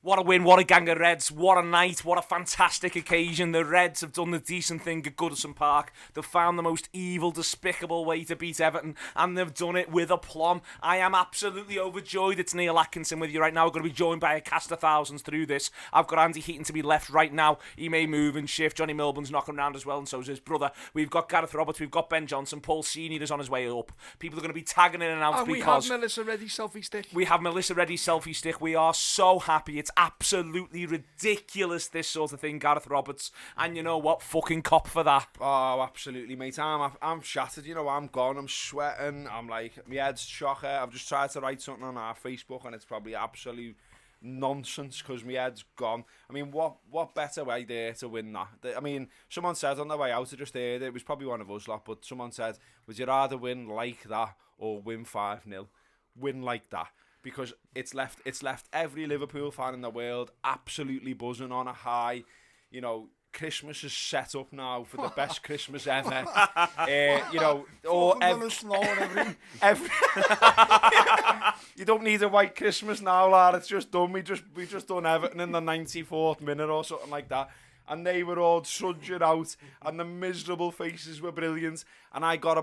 What a win, what a gang of Reds, what a night, what a fantastic occasion. The Reds have done the decent thing at Goodison Park. They've found the most evil, despicable way to beat Everton, and they've done it with aplomb. I am absolutely overjoyed. It's Neil Atkinson with you right now. We're going to be joined by a cast of thousands through this. I've got Andy Heaton to be left right now. He may move and shift. Johnny Milburn's knocking around as well, and so is his brother. We've got Gareth Roberts, we've got Ben Johnson. Paul Senior is on his way up. People are going to be tagging in and out and because... we have Melissa Reddy's selfie stick. We have Melissa Reddy's selfie stick. We are so happy. It's absolutely ridiculous, this sort of thing, Gareth Roberts. And you know what? Fucking cop for that. Oh, absolutely, mate. I'm shattered. You know, I'm gone. I'm sweating. I'm like, my head's shocker. I've just tried to write something on our Facebook, and it's probably absolute nonsense because my head's gone. I mean, what better way there to win that? I mean, someone said on the way out, I just heard it was probably one of us lot, but someone said, would you rather win like that or win 5-0? Win like that. Because it's left every Liverpool fan in the world absolutely buzzing on a high. You know, Christmas is set up now for the best Christmas ever. You know, or every you don't need a white Christmas now, lad. It's just done. We just done Everton in the 94th minute or something like that. And they were all trudging out, and the miserable faces were brilliant. And I got a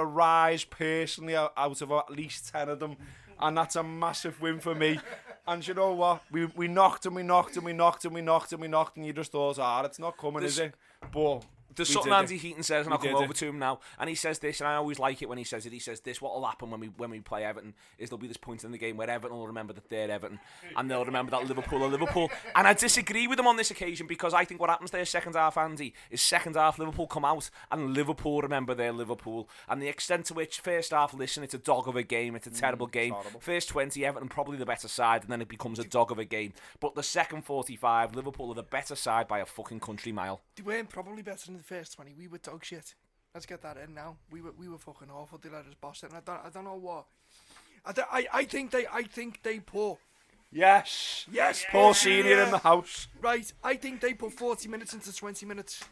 rise personally out of at least 10 of them. And that's a massive win for me. And you know what? We knocked and we knocked and we knocked and we knocked and we knocked, and you just thought, it's not coming, is it? But there's something Andy Heaton says, and I'll come over to him now. And he says this, and I always like it when he says it. He says this: what will happen when we play Everton is there'll be this point in the game where Everton will remember that they're Everton, and they'll remember that Liverpool are Liverpool. And I disagree with him on this occasion, because I think what happens there second half, Andy, is second half Liverpool come out and Liverpool remember they're Liverpool. And the extent to which first half, listen, it's a dog of a game, it's a terrible game. First 20, Everton probably the better side, and then it becomes a dog of a game. But the second 45, Liverpool are the better side by a fucking country mile. They weren't probably better than the first 20. We were dog shit. Let's get that in now. We were fucking awful. They let us boss it. And I don't know what. I think they put. Yes, Paul Senior in the house. Right, I think they put 40 minutes into 20 minutes.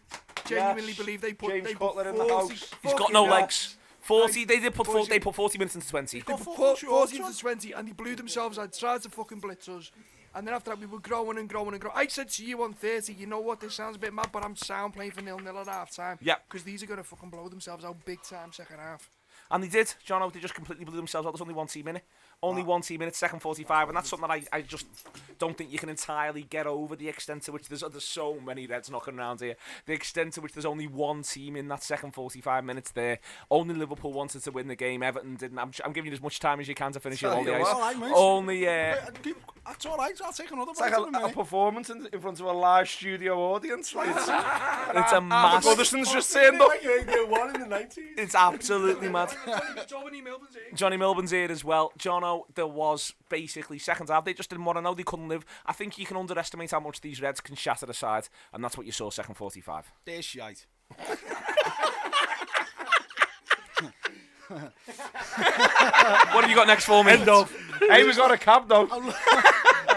Genuinely believe they put. James they Cutler put in the house. He's got no legs. 40. Right. They did put 40. They put 40 minutes into 20. They put 40 into 20, and they blew themselves out. Tried to fucking blitz us. And then after that, we were growing and growing and growing. I said to you on 30, you know what, this sounds a bit mad, but I'm sound playing for 0-0 at half time. Yeah. Because these are going to fucking blow themselves out big time second half. And they did, Jono, they just completely blew themselves out. There's only one team in it. Only one team in it, second 45, and that's something that I just don't think you can entirely get over, the extent to which there's so many Reds knocking around here. The extent to which there's only one team in that second 45 minutes there. Only Liverpool wanted to win the game, Everton didn't. I'm giving you as much time as you can to finish your all the ice. Only, that's alright, I'll take another It's like a performance in front of a live studio audience. Right? It's a massive... Goodison's just saying that. One in the 90s. It's absolutely mad. Johnny Milburn's here as well. Jono, there was basically second half. They just didn't want to know. They couldn't live. I think you can underestimate how much these Reds can shatter the side, and that's what you saw second 45. They're shite. What have you got next for me? End of. Hey, we got a cab though. I'm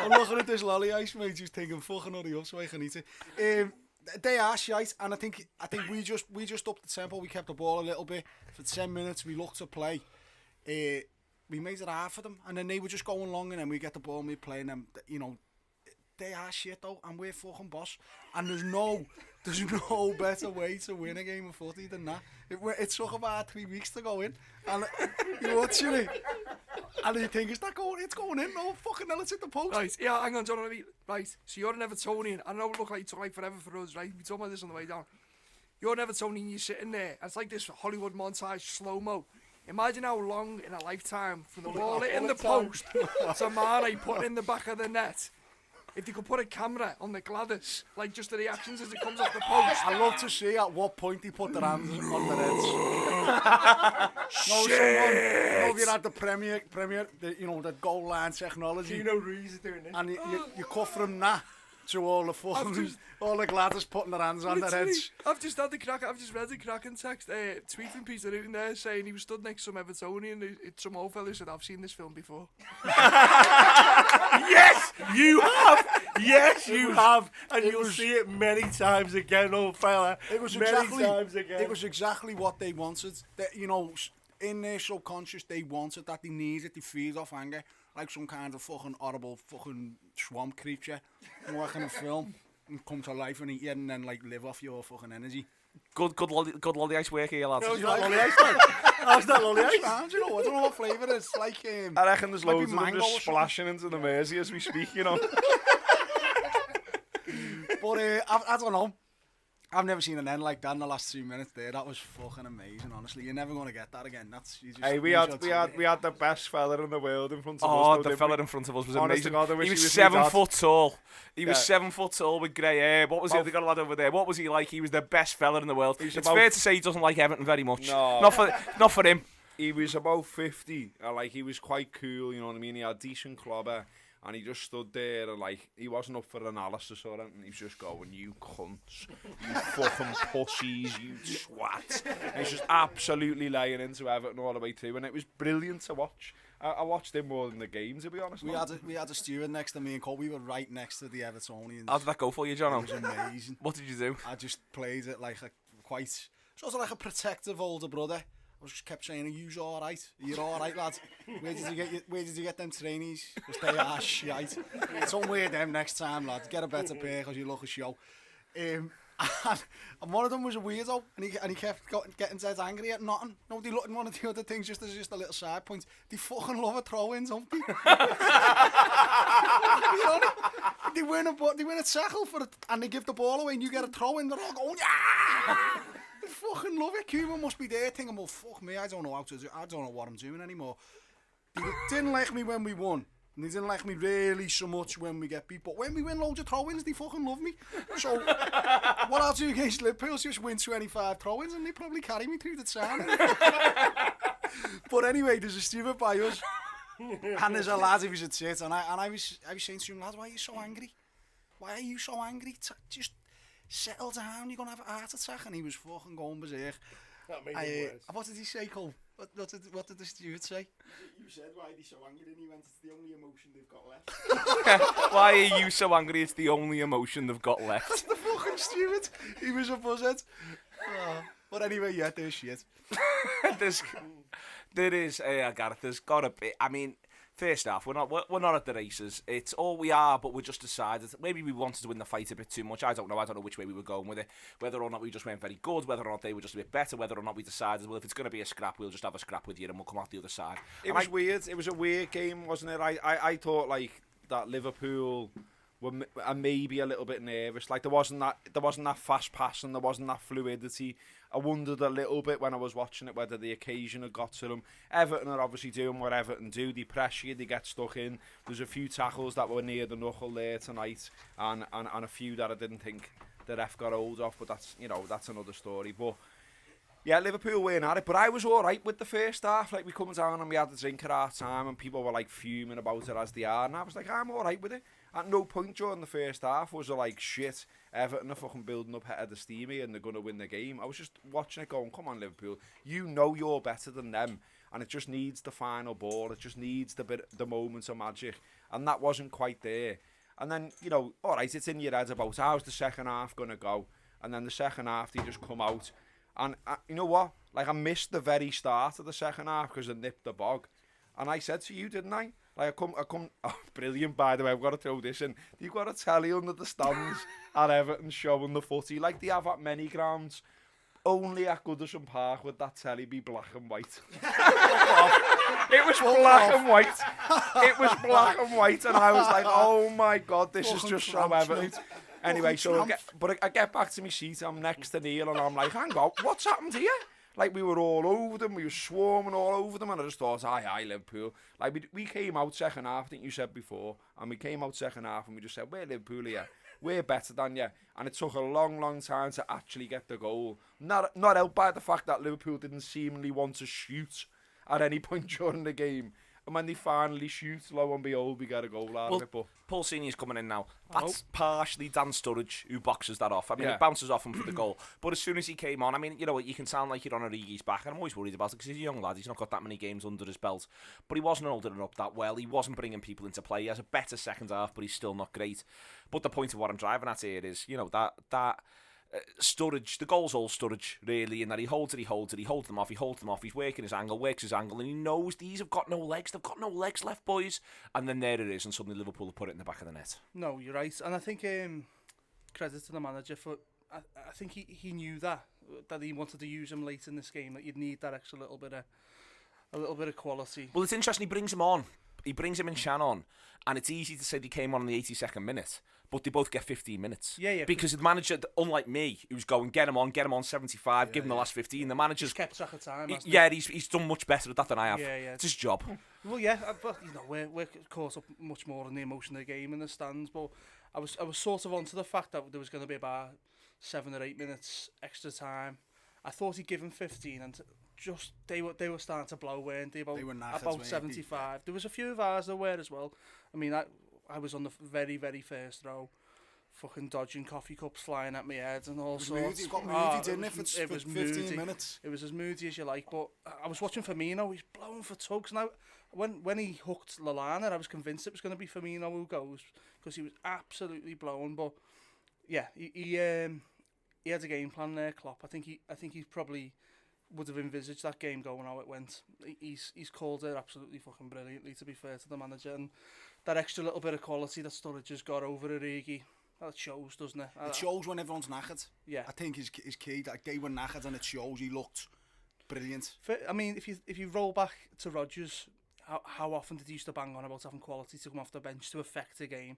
looking at this lolly ice, mate, just thinking, fucking hurry up so I can eat it. They are shite, and I think we just upped the tempo. We kept the ball a little bit for 10 minutes. We looked to play. We made it hard for them, and then they were just going long, and then we get the ball and we playing them. You know, they are shit though, and we're fucking boss. And there's no better way to win a game of footy than that. It took about 3 weeks to go in, and you're watching it, and you think, is that going? It's going in. No fucking hell, it's in the post. Right, yeah, hang on, John. Right, so you're an Evertonian. I know it looked like it took like forever for us, right? We talked about this on the way down. You're an Evertonian, you're sitting there. It's like this Hollywood montage slow-mo. Imagine how long in a lifetime from the ball hitting the post to Mane putting in the back of the net. If they could put a camera on the Gladys, like just the reactions as it comes off the post. I'd love to see at what point they put their hands on their heads. If you had the Premier, the goal line technology. Kino Reeves doing it. And you cut from that to all the fucking, all the Gladys putting their hands on their heads. I've just read the cracking text, tweet from Peter Newton there saying he was stood next to some Evertonian. Some old fella said, I've seen this film before. Yes, you have. Yes, you have. And you'll see it many times again, old fella. It was exactly what they wanted. That, in their subconscious, they wanted that. They needed. They feed off anger. like some kind of fucking horrible fucking swamp creature working a film and come to life and eat you and then like live off your fucking energy. Good lolly ice work here, lads. How's that lolly ice, mate? How's that lolly ice? Do you know? I don't know what flavour it is. Like, I reckon there's might be loads of them mango just or something. splashing into the Mersey as we speak, you know. But I don't know. I've never seen an end like that in the last 2 minutes there. That was fucking amazing, honestly. You're never going to get that again. That's you just, Hey, we had the best fella in the world in front of us. Oh, though, the fella in front of us was Honest to amazing. God, I wish He was he was 7 my dad. foot tall. He was Yeah. 7 foot tall with grey hair. What was the About- other got a lad over there? What was he like? He was the best fella in the world. He's It's about- fair to say he doesn't like Everton very much. No. Not for him. He was about 50, and like he was quite cool, you know what I mean? He had decent clobber, and he just stood there and like he wasn't up for analysis or anything. He was just going, "You cunts, you fucking pussies, you swats." And he's just absolutely laying into Everton all the way through, and it was brilliant to watch. I watched him more than the game, to be honest. We had a steward next to me and Cole. We were right next to the Evertonians. How did that go for you, It Jono? was amazing. What did you do? I just played it like a quite sort of like a protective older brother. I just kept saying, "Are you all right? Are you all right, lads? Where did you get them trainees? Because they are shite. Don't wear them next time, lads. Get a better pair because you look a show." And one of them was a weirdo, and he kept getting dead angry at nothing. Nobody looked at one of the other things just as just a little side point. They fucking love a throw-ins, don't they? They win a tackle for it, and they give the ball away, and you get a throw-in. They're all going, "Yeah!" They fucking love it. Cuba must be there thinking, "Well, fuck me, I don't know how to do. I don't know what I'm doing anymore." They didn't like me when we won. And they didn't like me really so much when we get beat. But when we win loads of throw-ins, they fucking love me. So, what I'll do against Liverpool is just win 25 throw-ins and they probably carry me through the town. But anyway, there's a steward by us. And there's a lad who was at it. And I was saying to him, "Lad, why are you so angry? Why are you so angry? Just settle down, you're going to have a heart attack." And he was fucking going berserk. That made it worse. What did he say, Cole? What did the steward say? You said why are they so angry, and he went, "It's the only emotion they've got left." Why are you so angry? It's the only emotion they've got left. The fucking steward. He was a buzzhead. But anyway, yeah, there's shit. There is, Gareth. There's got to be. I mean, first off, we're not at the races. It's all we are, but we just decided maybe we wanted to win the fight a bit too much. I don't know which way we were going with it. Whether or not we just weren't very good, whether or not they were just a bit better, whether or not we decided, well, if it's going to be a scrap, we'll just have a scrap with you and we'll come out the other side. It was weird. It was a weird game, wasn't it? I thought like that Liverpool were maybe a little bit nervous. Like there wasn't that fast passing, there wasn't that fluidity. I wondered a little bit when I was watching it whether the occasion had got to them. Everton are obviously doing what Everton do. They press you, they get stuck in. There's a few tackles that were near the knuckle there tonight, and a few that I didn't think the ref got hold of. But that's another story. But yeah, Liverpool weren't at it, but I was all right with the first half. Like we come down and we had the drink at our time, and people were like fuming about it as they are, and I was like, I'm all right with it. At no point during the first half was it like, shit, Everton are fucking building up head of steam here and they're going to win the game. I was just watching it going, come on Liverpool, you know you're better than them, and it just needs the final ball, it just needs the moments of magic, and that wasn't quite there. And then, all right, it's in your head about how's the second half going to go, and then the second half they just come out, and you know what, like I missed the very start of the second half because I nipped the bog, and I said to you, didn't I? Like I come. Oh, brilliant! By the way, I've got to throw this in. You've got a telly under the stands at Everton showing the footy, like they have at many grounds. Only at Goodison Park would that telly be black and white. It was black and white. It was black and white, and I was like, "Oh my God, this is just so Everton." Anyway, so I get back to my seat. I'm next to Neil, and I'm like, "Hang on, what's happened here?" Like, we were all over them, we were swarming all over them, and I just thought, aye, Liverpool. Like, we came out second half, I think you said before, and we came out second half, and we just said, we're Liverpool here, we're better than you. And it took a long, long time to actually get the goal. Not helped by the fact that Liverpool didn't seemingly want to shoot at any point during the game. And when they finally shoot, lo and behold, we get a goal out of it. But Paul Senior's coming in now. That's partially Dan Sturridge who boxes that off. I mean, Yeah. it bounces off him for the goal. But as soon as he came on, I mean, you can sound like you're on Origi's back. And I'm always worried about it because he's a young lad. He's not got that many games under his belt. But he wasn't holding it up that well. He wasn't bringing people into play. He has a better second half, but he's still not great. But the point of what I'm driving at here is, that Sturridge, the goal's all Sturridge, really, in that he holds them off, he's working his angle, and he knows these have got no legs, they've got no legs left, boys, and then there it is, and suddenly Liverpool have put it in the back of the net. No, you're right, and I think credit to the manager for, I think he knew that he wanted to use him late in this game, that you'd need that extra little bit of quality. Well, it's interesting, he brings him in Shan on, and it's easy to say they came on in the 82nd minute, but they both get 15 minutes. Yeah. Because the manager, unlike me, who's going, get him on 75, give him the last 15, the manager's... He's kept track of time, hasn't he? He's done much better at that than I have. Yeah. It's his job. Well, yeah, but, we're caught up much more in the emotion of the game in the stands, but I was sort of onto the fact that there was going to be about 7 or 8 minutes extra time. I thought he'd give him 15, and just they were starting to blow, weren't they? About 75. There was a few of ours that were as well. I mean, I was on the very, very first row, fucking dodging coffee cups flying at my head and all sorts. It got moody, didn't it? For was 15 moody. minutes. It was as moody as you like, but I was watching Firmino, he's blowing for tugs. Now, when he hooked Lallana, I was convinced it was going to be Firmino who goes, because he was absolutely blown. But yeah, he had a game plan there, Klopp. I think he probably would have envisaged that game going how it went. He's called it absolutely fucking brilliantly, to be fair to the manager, and that extra little bit of quality that Sturridge has got over Origi, that shows, doesn't it? It shows when everyone's knackered. Yeah, I think is key. Like, they were knackered and it shows. He looked brilliant. I mean, if you roll back to Rodgers, how often did he used to bang on about having quality to come off the bench to affect a game,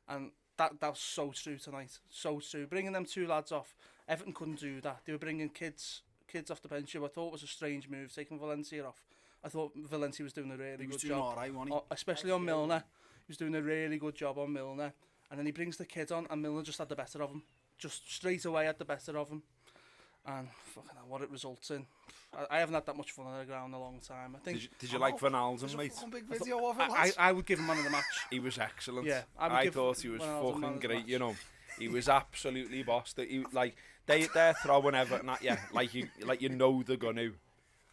and that's so true tonight. So true. Bringing them two lads off, Everton couldn't do that. They were bringing kids off the bench, who I thought was a strange move, taking Valencia off. I thought Valencia was doing a really good job. All right, wasn't he? Especially on Milner. He was doing a really good job on Milner. And then he brings the kid on, and Milner just had the better of him. Just straight away had the better of him. And fucking hell, what it results in. I haven't had that much fun on the ground in a long time. I think. Did you like Van Alden, mate? Big video of it, I would give him man of the match. He was excellent. Yeah, I thought he was fucking great, you know. He was absolutely boss. They're throwing Everton at you, like you know they're gonna,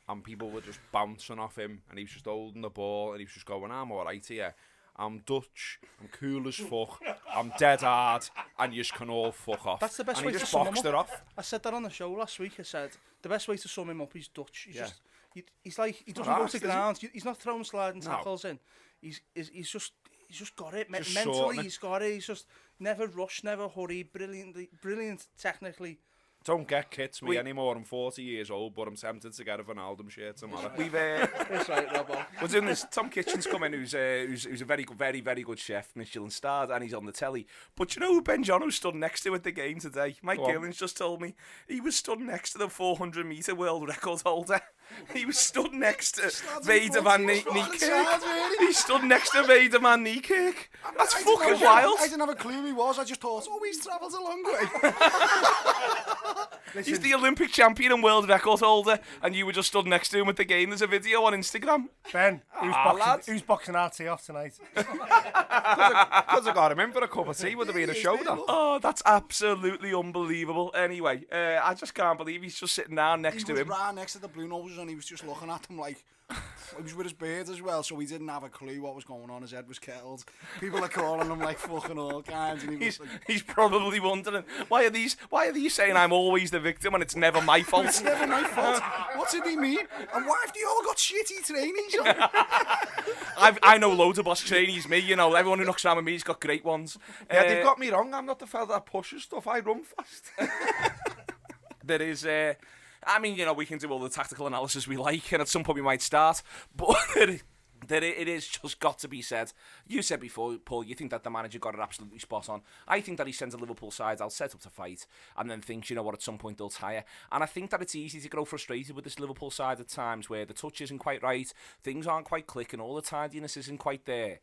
and people were just bouncing off him, and he was just holding the ball, and he was just going, I'm alright here. I'm Dutch, I'm cool as fuck, I'm dead hard, and you just can all fuck off. That's the best and way he to just sum him boxed up. it off. I said that on the show last week. I said the best way to sum him up is Dutch. He's like, he doesn't go to ground. He's not throwing sliding tackles in. He's just got it. Mentally, he's got it. He's just never rush, never hurry. Brilliant technically. Don't get kits me anymore. I'm 40 years old, but I'm tempted to get a Van Alden shirt tomorrow. That's right, Robbo. We're doing this. Tom Kitchen's come in, who's a very good chef, Michelin starred, and he's on the telly. But you know who Ben Jono stood next to at the game today? Mike Gillens just told me he was stood next to the 400-metre world record holder. He was stood next to Vader Van Niekerk. He stood next to Vader Van Niekerk. That's fucking wild. I didn't have a clue who he was. I just thought, he's travelled a long way. He's the Olympic champion and world record holder, and you were just stood next to him at the game. There's a video on Instagram. Ben, who's boxing RT off tonight? Could have got him in for a cup of tea. Would have been a show, though. Oh, that's absolutely unbelievable. Anyway, I just can't believe he's just sitting down next to him. He was right next to the Blue Noses, and he was just looking at them like... He was with his beard as well, so he didn't have a clue what was going on. His head was kettled. People are calling him like fucking all kinds. And he's probably wondering, why are these saying I'm always the victim and it's never my fault? It's never my fault. What did he mean? And why have they all got shitty trainees on? I know loads of boss trainees, me, you know, everyone who knocks around with me's got great ones. Yeah, they've got me wrong. I'm not the fella that pushes stuff. I run fast. There is... I mean, you know, we can do all the tactical analysis we like, and at some point we might start, but it is just got to be said. You said before, Paul, you think that the manager got it absolutely spot on. I think that he sends a Liverpool side out set up to fight, and then thinks, you know what, at some point they'll tire. And I think that it's easy to grow frustrated with this Liverpool side at times, where the touch isn't quite right, things aren't quite clicking, all the tidiness isn't quite there.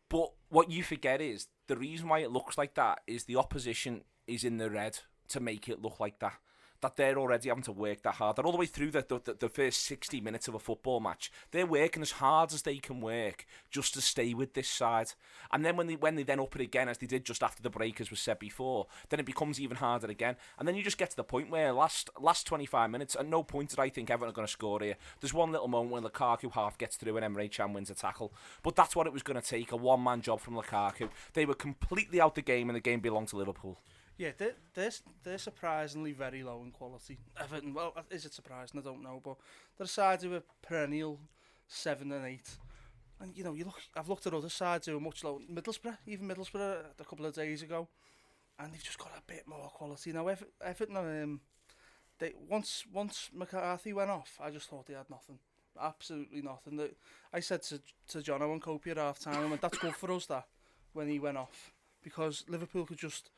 But what you forget is, the reason why it looks like that is the opposition is in the red to make it look like that. That they're already having to work that hard. They're all the way through the first 60 minutes of a football match. They're working as hard as they can work just to stay with this side. And then when they then up it again, as they did just after the break, as was said before, then it becomes even harder again. And then you just get to the point where last 25 minutes, at no point did I think Everton are going to score here. There's one little moment when Lukaku half gets through and Emre Can wins a tackle. But that's what it was going to take, a one-man job from Lukaku. They were completely out the game and the game belonged to Liverpool. Yeah, they're surprisingly very low in quality. Everton, well, is it surprising? I don't know, but they're a side who are perennial 7 and 8. And you know, I've looked at other sides who are much lower. Middlesbrough a couple of days ago, and they've just got a bit more quality now. Everton, they once McCarthy went off, I just thought they had nothing, absolutely nothing. I said to John, I won't cope at half time. I went, that's good for us that when he went off, because Liverpool could just.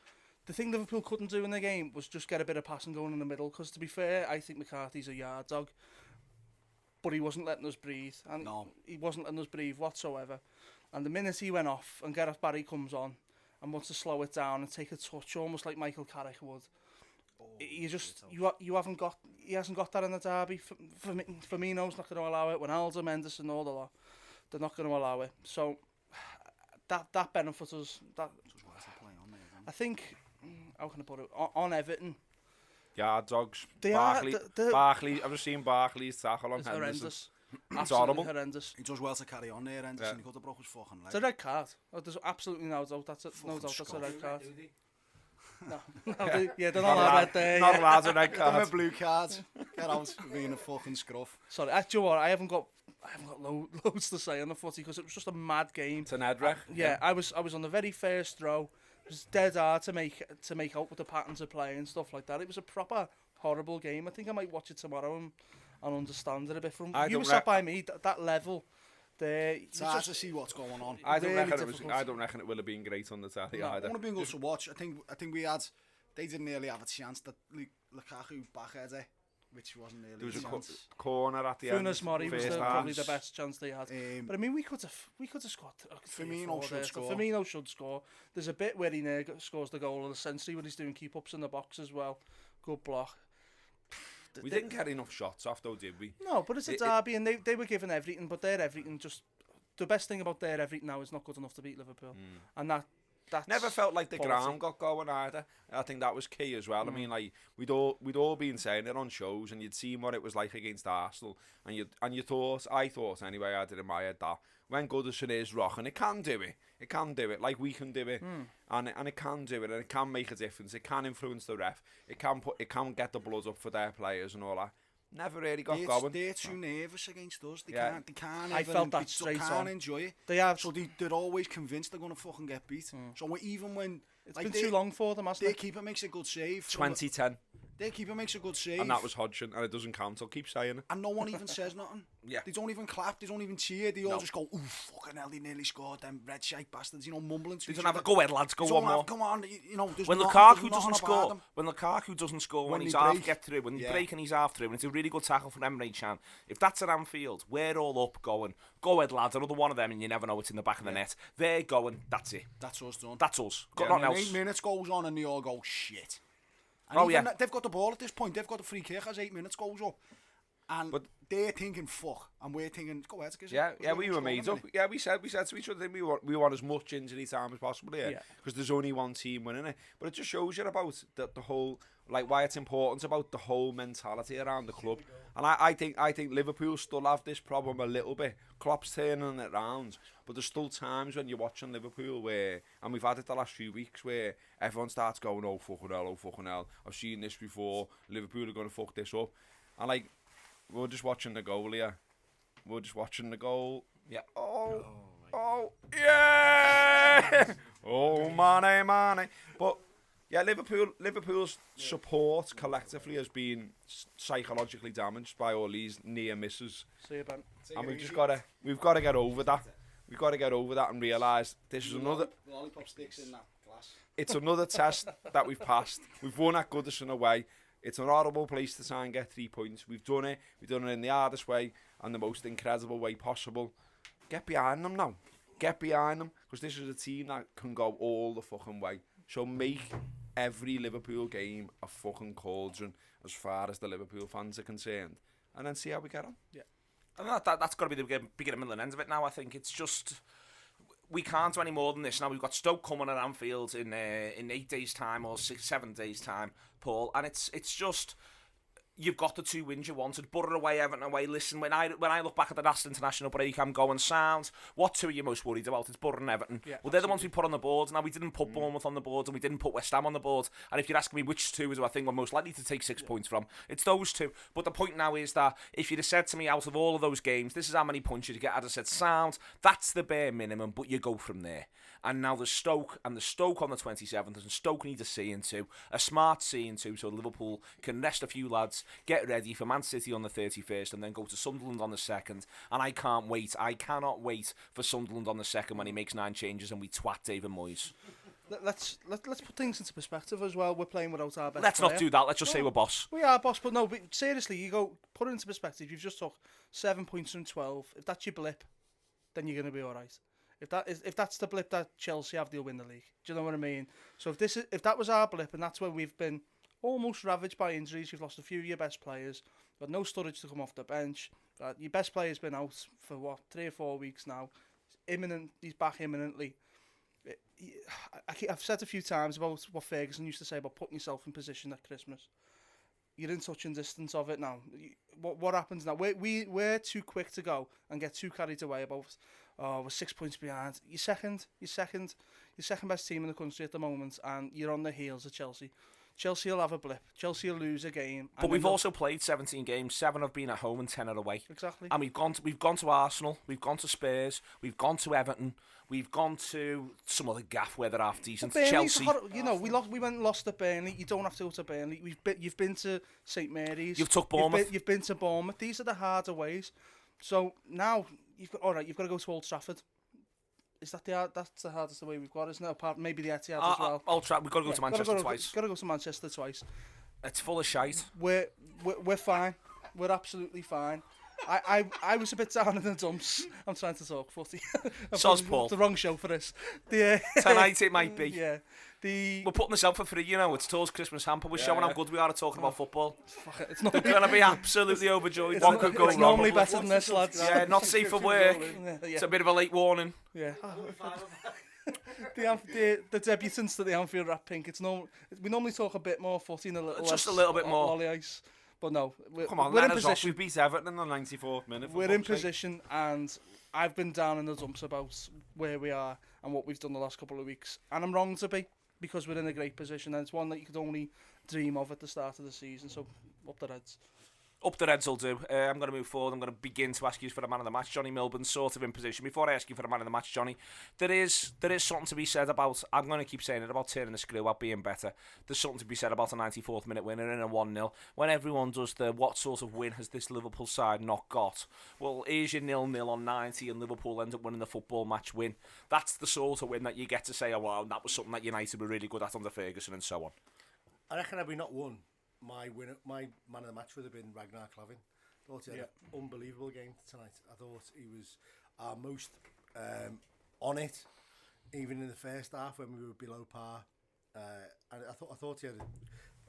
The thing Liverpool couldn't do in the game was just get a bit of passing going in the middle, because to be fair, I think McCarthy's a yard dog, but he wasn't letting us breathe, and he wasn't letting us breathe whatsoever. And the minute he went off and Gareth Barry comes on and wants to slow it down and take a touch, almost like Michael Carrick would, he hasn't got that in the derby. Firmino's not going to allow it. Wijnaldum, Henderson, all the lot, they're not going to allow it. So that benefits us. I think. How can I put it? On Everton. Yard dogs. Barkley. I've just seen Barkley's tackle on It's Henderson. horrendous. It's horrible. Horrendous. He does well to carry on there, Henderson. He could have broke his fucking leg. It's a red card. Oh, there's absolutely no doubt. That's a red card. No, they're not allowed red there. Not allowed a red Give him a card. blue card. Get out being a fucking scruff. Sorry, do you know what? I haven't got loads to say on the footy, because it was just a mad game. It's an Edrech. Yeah, I was on the very first row. It was dead hard to make out with the patterns of play and stuff like that. It was a proper horrible game. I think I might watch it tomorrow and understand it a bit. From you were sat by me, that level there. It's hard to see what's going on. I don't really reckon it would have been great on the telly No, either. It would have been good to watch. I think they didn't really have a chance. That Lukaku backheader, which wasn't really There was a a chance. corner at the end. Funes Mori was first probably half. the best chance they had. But I mean, we could have scored. Firmino should score. Firmino should score. There's a bit where he scores the goal of the century when he's doing keep-ups in the box as well. Good block. We didn't get enough shots off though, did we? No, but it's a derby, and they were given everything, but their everything just. The best thing about their everything now is not good enough to beat Liverpool, and that's Never felt like the quality. ground got going either. I think that was key as well. I mean, like we'd all been saying it on shows, and you'd seen what it was like against Arsenal, and you thought, I thought anyway, I did in my head that when Goodison is rocking, it can do it, like we can do it, and it can do it, and it can make a difference. It can influence the ref. It can get the blood up for their players and all that. Never really got going. They're too nervous against us. They can't. I felt that straight can't on. enjoy it. They have. So they're always convinced they're going to fucking get beat. So even when It's been too long for them, hasn't their it? keeper makes a good save. 2010, Their keeper makes a good save. and that was Hodgson, and it doesn't count. I'll keep saying it. And no one even says nothing. Yeah. They don't even clap. They don't even cheer. They all just go, "Ooh, fucking hell! They nearly scored." Them red shite bastards, mumbling to They each don't have other. a go ahead, lads. Go one more. Come on, there's When there's Lukaku doesn't nothing score, about them. when When he's they half break. get through, when they Yeah. break and he's half through, and it's a really good tackle from Emre Can. If that's at Anfield, we're all up going, go ahead, lads. Another one of them, and you never know what's in the back of the net. They're going. That's it. That's us done. That's us. Got And nothing then else. 8 minutes goes on and they all go, shit. And Oh, even yeah. they've got the ball at this point. They've got the free kick as 8 minutes goes up. And they're thinking, fuck. And we're thinking, go ahead, Yeah, we were made up. Yeah, we said to each other, we want as much injury time as possible here, because there's only one team winning it. But it just shows you about the whole, like why it's important about the whole mentality around the club. And I think Liverpool still have this problem a little bit. Klopp's turning it round, but there's still times when you're watching Liverpool where, and we've had it the last few weeks, where everyone starts going, oh fucking hell, I've seen this before. Liverpool are going to fuck this up, and like. We're just watching the goal here. We're just watching the goal. Yeah. Oh, yeah! Oh, Mane. But, yeah, Liverpool's support collectively has been psychologically damaged by all these near misses. See you, Ben. And we've got to get over that. We've got to get over that and realise this is another... Lollipop sticks in that glass. It's another test that we've passed. We've won at Goodison away. It's an horrible place to try and get 3 points. We've done it. We've done it in the hardest way and the most incredible way possible. Get behind them now. Get behind them, because this is a team that can go all the fucking way. So make every Liverpool game a fucking cauldron as far as the Liverpool fans are concerned. And then see how we get on. Yeah. And that's got to be the beginning, middle and end of it now. I think it's just... We can't do any more than this now. We've got Stoke coming at Anfield in 8 days' time or 7 days' time, Paul. And it's just you've got the 2 wins you wanted. Borough away, Everton away. Listen, when I look back at the last international break, I'm going, sound. What 2 are you most worried about? It's Borough and Everton. Yeah, well, they're the ones we put on the board. Now, we didn't put Bournemouth on the board, and we didn't put West Ham on the board. And if you're asking me which 2 do I think we're most likely to take 6 points from, it's those 2. But the point now is that if you'd have said to me, out of all of those games, this is how many points you get, I'd have said, sound, that's the bare minimum, but you go from there. And now there's Stoke, and the Stoke on the 27th, and Stoke need a C&2, a smart C&2, so Liverpool can rest a few lads, get ready for Man City on the 31st, and then go to Sunderland on the 2nd. And I can't wait. I cannot wait for Sunderland on the 2nd when he makes 9 changes and we twat David Moyes. Let's put things into perspective as well. We're playing without our best Let's player. not do that. Let's just say we're boss. We are boss, but no, but seriously, you go, put it into perspective. You've just took 7 points from 12. If that's your blip, then you're going to be all right. If that's the blip that Chelsea have, they'll win the league. Do you know what I mean? So if that was our blip, and that's when we've been almost ravaged by injuries, you've lost a few of your best players, got no Sturridge to come off the bench. Your best player's been out for 3 or 4 weeks now. He's back imminently. I've said a few times about what Ferguson used to say about putting yourself in position at Christmas. You're in touching distance of it now. What happens now? We're too quick to go and get too carried away about. We're 6 points behind. You're second best team in the country at the moment, and you're on the heels of Chelsea. Chelsea will have a blip. Chelsea will lose a game. But we've also played 17 games. 7 have been at home and 10 are away. Exactly. And we've gone to Arsenal. We've gone to Spurs. We've gone to Everton. We've gone to some other gaff where they're half decent. Chelsea. We went and lost at Burnley. You don't have to go to Burnley. You've been to St Mary's. You've took Bournemouth. You've been to Bournemouth. These are the harder ways. So now you've got to go to Old Trafford. Is that that's the hardest way we've got, isn't it? Apart maybe the Etihad as well. Old Trafford. We've got to go to Manchester twice. Got to go to Manchester twice. It's full of shite. We're fine. We're absolutely fine. I was a bit down in the dumps. I'm trying to talk footy. Soz Paul. The wrong show for this. Tonight it might be. Yeah. We're putting this out for free, you know. It's TAW's Christmas hamper. We're showing how good we are at talking about football. Fuck it. It's not. They're going to be absolutely overjoyed. What could go wrong? It's normally better than this, lads. Yeah, not safe for work. Yeah. It's a bit of a late warning. Yeah. The debutants to the Anfield Rap Pink. We normally talk a bit more footy and a little just less a little bit more lolly ice. But no, come on, we're in let us off. position. We beat Everton in the 94th minute. We're in position, and I've been down in the dumps about where we are and what we've done the last couple of weeks. And I'm wrong to be, because we're in a great position, and it's one that you could only dream of at the start of the season. So up the Reds. Up the Reds will do. I'm going to move forward. I'm going to begin to ask you for the man of the match. Johnny Milburn's sort of in position. Before I ask you for the man of the match, Johnny, there is something to be said about, I'm going to keep saying it, about turning the screw, about being better. There's something to be said about a 94th minute winner in a 1-0. When everyone does the what sort of win has this Liverpool side not got? Well, here's your 0-0 on 90 and Liverpool end up winning the football match win. That's the sort of win that you get to say, oh, wow, that was something that United were really good at under Ferguson and so on. I reckon had we not won, my man of the match would have been Ragnar Klavan. I thought he had an unbelievable game tonight. I thought he was our most on it, even in the first half when we were below par. And I thought he had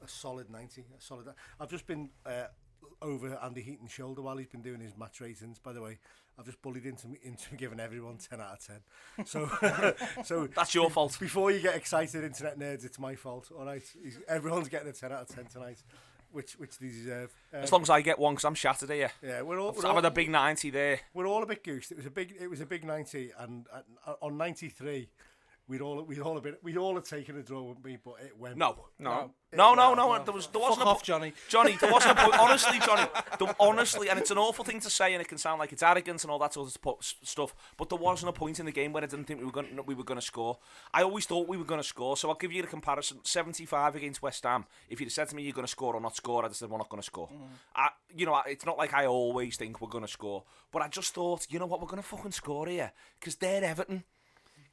a solid 90. I've just been over Andy Heaton's shoulder while he's been doing his match ratings. By the way, I've just bullied into giving everyone 10 out of 10. So that's your fault. Before you get excited, internet nerds, it's my fault. All right, everyone's getting a 10 out of 10 tonight. Which they deserve. As long as I get one, because I'm shattered here. Yeah, we're having a big 90 there. We're all a bit goosed. It was a big 90, and on 93, we'd all have taken a draw, wouldn't we? But it went. No. There wasn't Fuck off, Johnny. Johnny, there wasn't a point. Honestly, Johnny, honestly, and it's an awful thing to say, and it can sound like it's arrogance and all that sort of stuff. But there wasn't a point in the game where I didn't think we were going to score. I always thought we were going to score. So I'll give you the comparison: 75 against West Ham. If you'd have said to me you're going to score or not score, I'd have said we're not going to score. It's not like I always think we're going to score, but I just thought, you know what, we're going to fucking score here because they're Everton.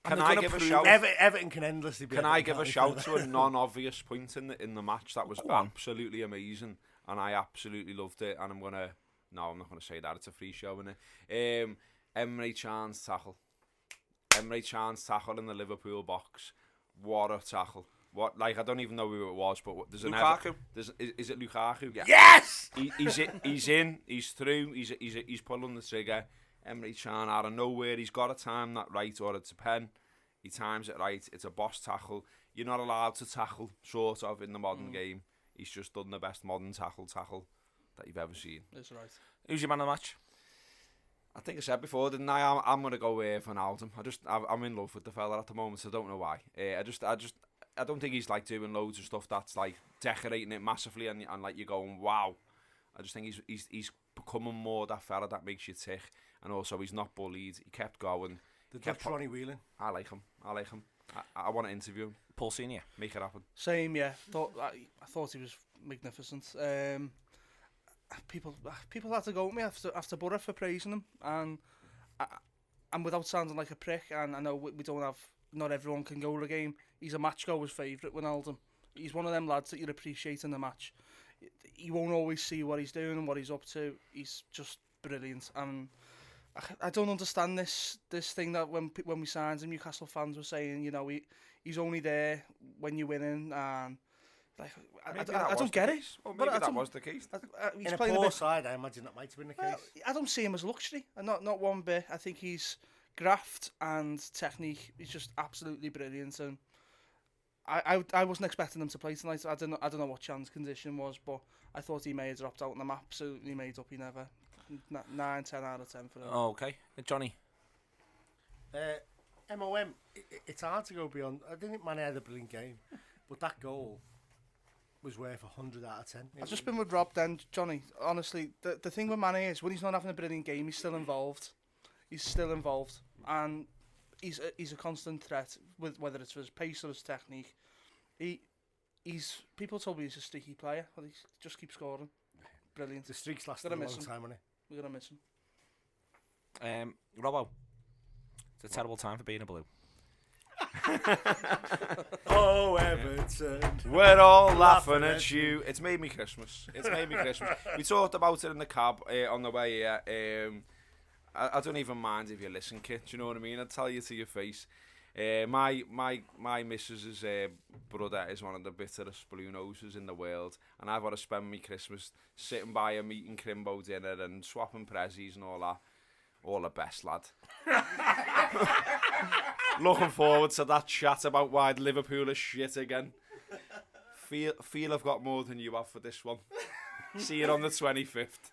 Can I give a shout? Everton can endlessly be. Can I give a shout to a non-obvious point in the match that was absolutely amazing, and I absolutely loved it. And I'm not gonna say that, it's a free show, isn't it? Emre Can's tackle. Emre Can's tackle in the Liverpool box. What a tackle! I don't even know who it was, but there's an Lukaku. Is it Lukaku? Yeah. Yes. He's in. He's through. He's pulling the trigger. Emre Can out of nowhere, he's got to time that right, or it's a pen. He times it right. It's a boss tackle. You're not allowed to tackle, sort of, in the modern game. He's just done the best modern tackle. that you've ever seen. That's right. Who's your man of the match? I think I said before, didn't I? I'm gonna go for Alden. I'm in love with the fella at the moment, so I don't know why. I don't think he's like doing loads of stuff that's like decorating it massively and like you're going wow. I just think he's becoming more that fella that makes you tick, and also he's not bullied. He kept going. The Dutch Ronnie Whelan. I like him. I want to interview him. Paul Senior. Make it happen. Same, yeah. I thought he was magnificent. People had to go at me after Borough for praising him, and I'm without sounding like a prick, and I know we don't have, not everyone can go to the game. He's a match goer's favourite, Wijnaldum. He's one of them lads that you'd appreciate in the match. You won't always see what he's doing and what he's up to. He's just brilliant, and I don't understand this thing that when we signed him, Newcastle fans were saying, you know, he's only there when you're winning, and like I don't get it. Well, maybe that was the case. In a poor side, I imagine that might have been the case. I don't see him as luxury, and not one bit. I think he's graft and technique. He's just absolutely brilliant, and I wasn't expecting him to play tonight. I don't know what Chan's condition was, but I thought he may have dropped out, and I'm absolutely made up he never. 9, 10 out of 10 for him. Oh, okay. Johnny? MOM, it's hard to go beyond. I didn't think Mane had a brilliant game, but that goal was worth 100 out of 10. I've just been with Rob then, Johnny. Honestly, the thing with Mane is when he's not having a brilliant game, he's still involved. And he's a constant threat, with whether it's for his pace or his technique. He's people told me he's a streaky player, but he just keeps scoring. Brilliant. The streaks lasted a long time, hasn't it? We're gonna miss him. Robbo, it's a terrible time for being a Blue. Oh, Everton. We're all laughing at you. It's made me Christmas. We talked about it in the cab on the way here. I don't even mind if you listen, kid. Do you know what I mean? I'll tell you to your face. My missus's brother is one of the bitterest blue noses in the world, and I've got to spend my Christmas sitting by him eating Crimbo dinner and swapping prezzies and all that. All the best, lad. Looking forward to that chat about why Liverpool is shit again. Feel I've got more than you have for this one. See you on the 25th.